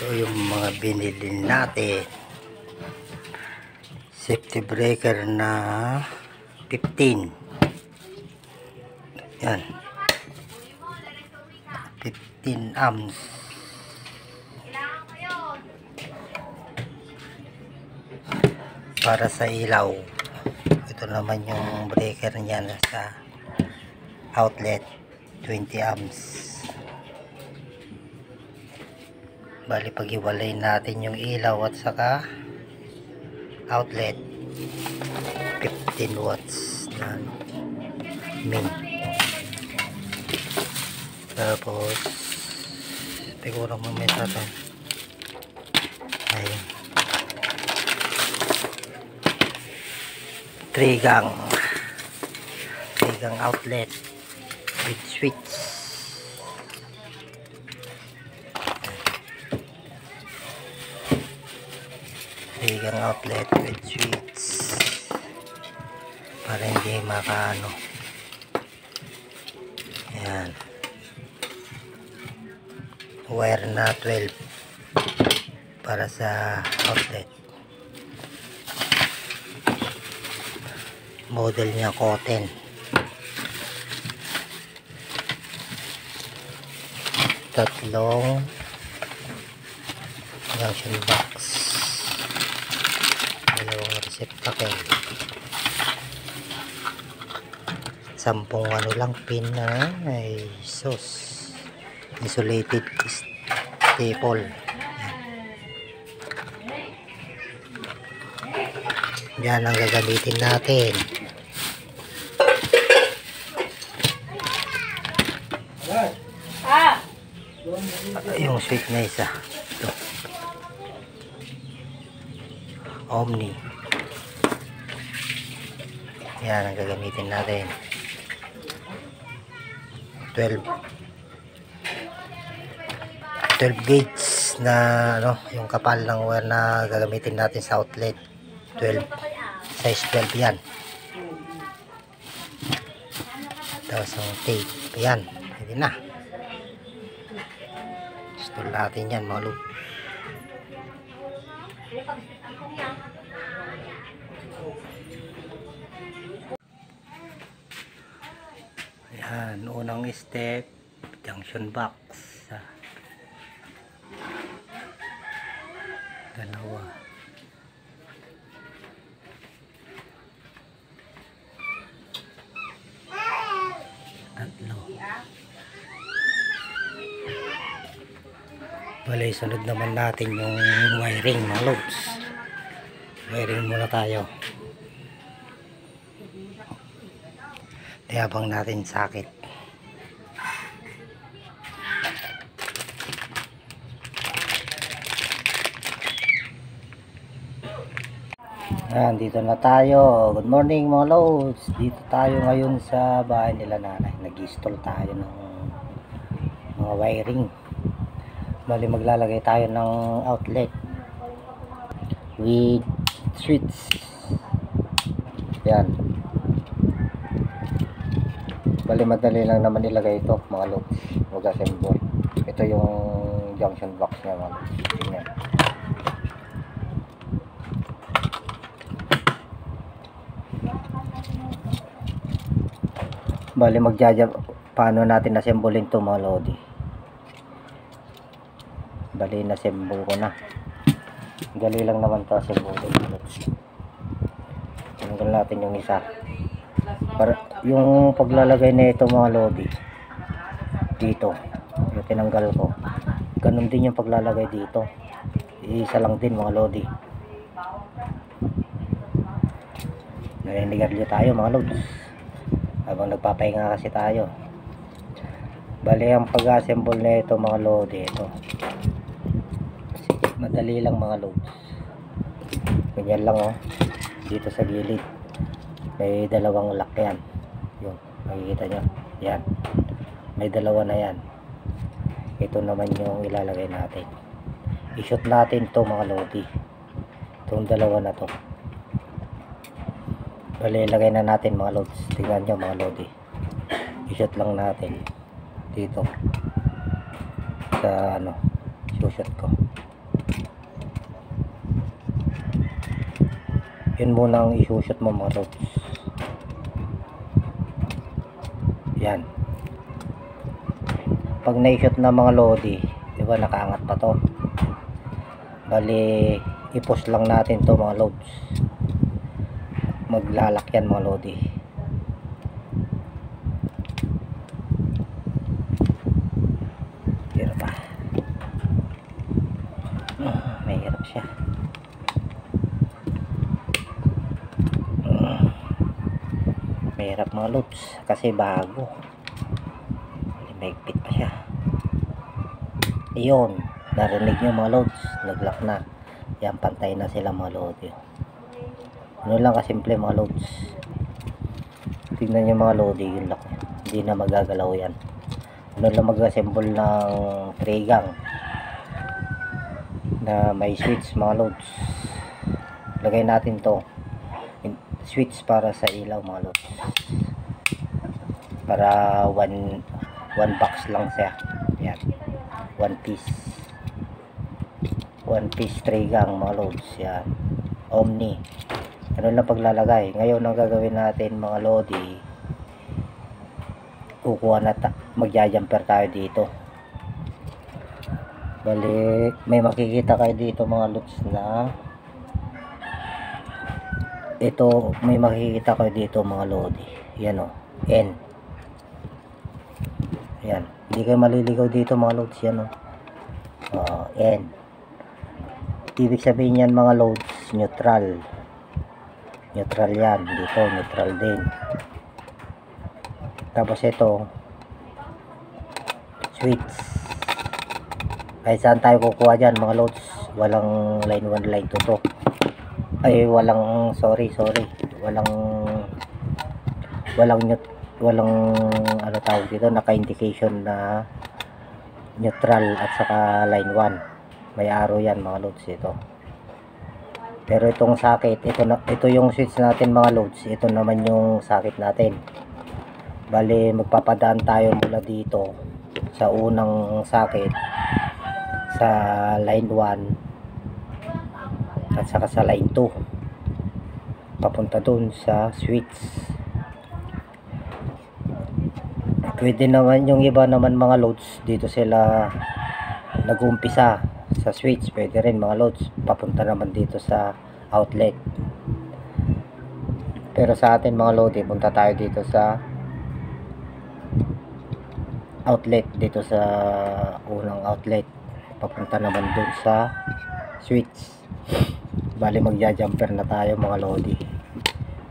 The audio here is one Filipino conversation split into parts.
Ito yung mga binili natin. Safety breaker na 15. Yan. 15 amps. Para sa ilaw. Ito naman yung breaker niya sa outlet. 20 amps. Bali paghiwalay natin yung ilaw at saka outlet, 15 watts na main. Tapos siguro mamaya sa ayun, 3 gang outlet with switch. Bigang outlet with switch para hindi makaano. Yan, wire na 12 para sa outlet. Model niya cotton. Tatlong junction box, dalawang receptacle, 10 ano lang pin na ay sus insulated staple. Yan ang gagamitin natin. Yung switch na isa ito, Omni. Yan ang gagamitin natin. 12 gauge na ano, yung kapal ng wire na gagamitin natin sa outlet. 12 size 12 yan. Tapos yung tape yan, pwede na. Install natin yan mga loob. Yan, unang step, junction box. Dalawa. Tatlo. Bale, sunod naman natin yung wiring mga loops. Wiring muna tayo. Habang natin sakit. Ayan, dito na tayo. Good morning mga loads. Dito tayo ngayon sa bahay nila nanay. Nag-install tayo ng mga wiring. Bali maglalagay tayo ng outlet with switch. Yan. Bali madali lang naman ilagay ito mga loads. Mag-assemble. Ito yung junction box niya mga loads. Tingnan. Bali paano natin assemblein ito mga lodi. Bali na-assemble ko na. Dali lang naman ito assemble. Tanggal natin yung isa. Para yung paglalagay na ito mga lodi dito, yung tinanggal ko, ganun din yung paglalagay dito. Isa lang din mga lodi. Naninigarilyo tayo mga lodi habang nagpapahinga kasi tayo. Bali ang pag-assemble na ito mga lodi, ito madali lang mga loads. Ganyan lang oh. Dito sa gilid may dalawang lock yan. Yun, makikita nyo. Yan. May dalawa na yan. Ito naman yung ilalagay natin. I-shoot natin to mga lodi. Itong dalawa na to. Bali, ilagay na natin mga loads. Tingnan nyo mga lodi. I-shoot lang natin. Dito. Sa ano. Shoot ko. Yun muna ang isushoot mo mga loads. Yan. Pag na-shoot na mga lodi, diba nakaangat pa to, bali i-push lang natin to mga loads. Maglalak yan mga lodi. Hirap pa. Mahirap siya. Mahirap mga loads kasi bago. Mahigpit pa siya. Iyon, narinig nyo mga loads, naglak na. Yan, pantay na sila mga loads. Ano lang kasimple mga loads. Tignan nyo mga loads, yung lock. Hindi na magagalaw yan. Ano lang mag-assemble ng trigang na may switch mga loads. Lagay natin to switch para sa ilaw mga loads, para one box lang siya. Yan, one piece trigang mga loads. Yan, omni. Ano lang paglalagay. Ngayon ang gagawin natin mga lodi, kukuha na magja-jumper tayo dito. Bali may makikita kayo dito mga loads na ito, may makikita kayo dito mga lodi. Yan o, N. Yan, hindi kayo maliligaw dito mga loads. Yan o, N. Ibig sabihin yan mga loads, neutral. Neutral yan, dito neutral din. Tapos ito switch. Ay saan tayo kukuha dyan mga loads? Walang line 1 line 2 to. Ay walang walang ano tawag dito, naka-indication na neutral at saka line 1. May arrow yan mga loads ito. Pero itong socket, ito yung switch natin mga loads. Ito naman yung socket natin. Bali magpapadaan tayo mula dito sa unang socket sa line 1 at saka sa line 2 papunta dun sa switch. Pwede naman yung iba naman mga loads, dito sila nag-uumpisa sa switch, pwede rin mga loads, papunta naman dito sa outlet. Pero sa atin mga load, punta tayo dito sa outlet, dito sa unang outlet, papunta naman dun sa switch. Bali magja-jumper na tayo mga lodi.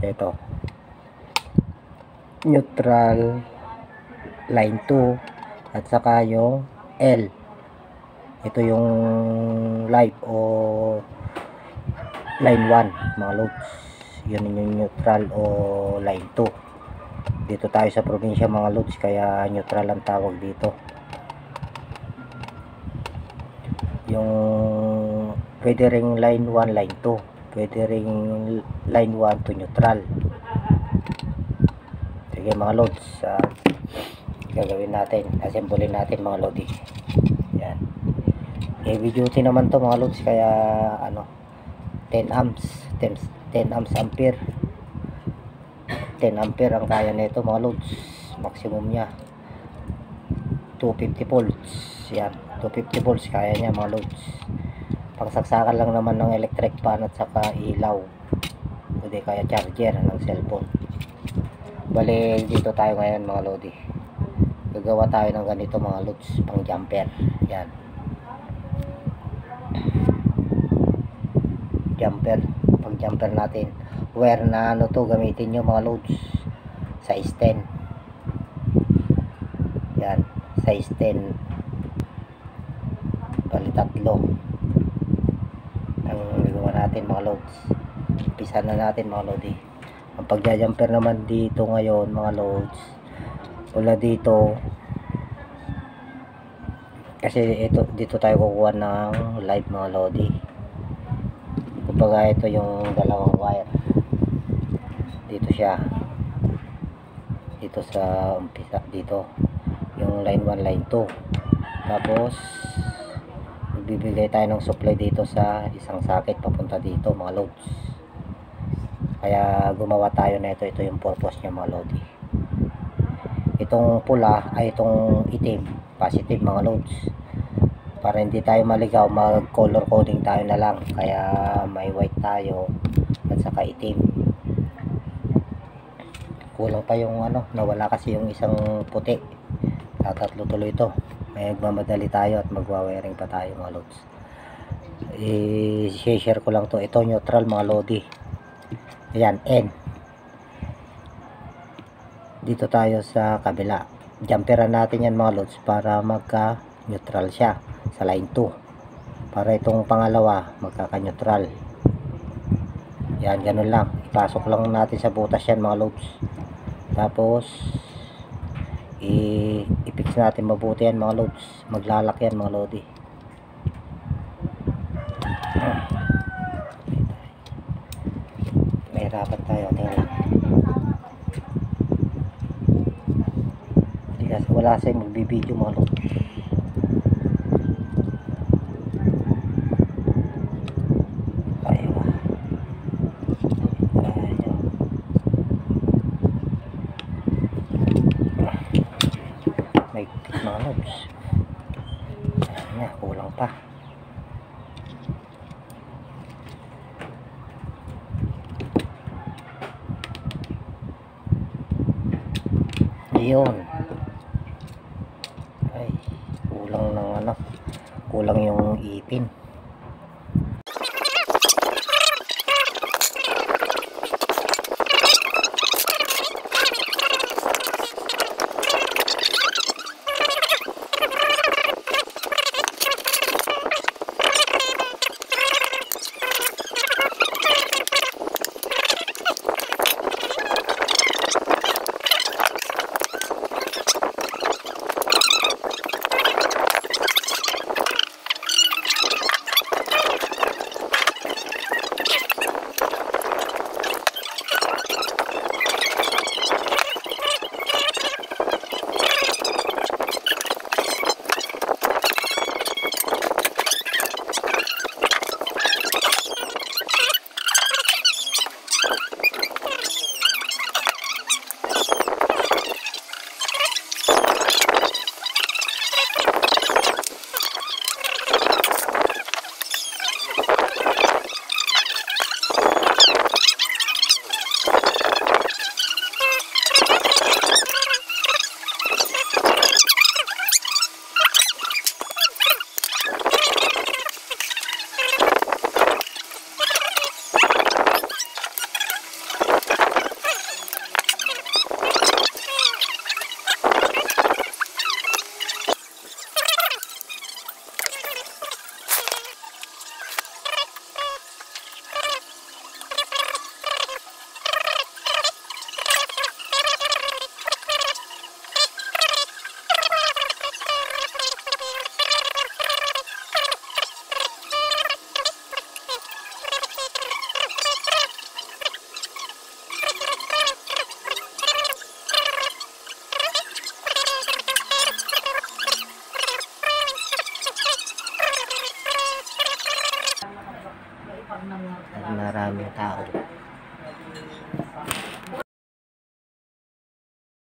Ito neutral, line 2 at saka yung L. Ito yung live o line 1 mga loads. Yun yung neutral o line 2. Dito tayo sa probinsya mga loads, kaya neutral ang tawag dito. Yung pwede ring line 1, line 2. Pwede ring line 1 to neutral. Sige mga loads, gagawin natin, assemblein natin mga lodi. Yan. Heavy duty naman to mga loads, kaya ano, 10 amps ampere. 10 ampere ang kaya nito mga loads. Maximum nya 250 volts. Yan, 250 volts kaya niya mga loads. Pangsaksakan lang naman ng electric fan at saka ilaw, hindi kaya charger ng cellphone. Bali dito tayo ngayon mga lodi, gagawa tayo ng ganito mga loads, pang jumper. Yan, jumper, pang jumper natin. Wire na ano to, gamitin nyo mga loads, size 10. Yan, size 10. Bali tatlo ang gagawa natin mga loads. Umpisa na natin mga lodi. Ang pagja-jumper naman dito ngayon mga loads, wala dito kasi dito tayo kukuha ng live mga lodi. Kumbaga ito yung dalawang wire, dito siya, dito sa umpisa, dito yung line 1 line 2. Tapos magbibigay tayo ng supply dito sa isang socket papunta dito mga loads. Kaya gumawa tayo nito. Ito yung purpose niya mga lodi. Itong pula ay itong itim, positive mga loads. Para hindi tayo maligaw, mag color coding tayo na lang. Kaya may white tayo at saka itim. Kulang pa yung ano, nawala kasi yung isang puti. Tatatlo tuloy ito. May magmamadali tayo at magwa-wiring pa tayo mga loads. I-share ko lang to. Ito neutral mga lodi. Ayan, N. Dito tayo sa kabila. Jumperan natin yan mga loads para magka neutral siya sa line 2. Para itong pangalawa magkaka-neutral. Yan, ganun lang. Ipasok lang natin sa butas yan mga loads. Tapos i-fix natin mabuti yan mga loads. Maglalak yan mga lodi. Mahirapan tayo. Tingnan. Wala sa'yo magbibideo mga loads. May tik mga loads. Ayan na, kulang pa. Ayun. Ay, kulang ng ano, kulang yung ipin. Maraming tao.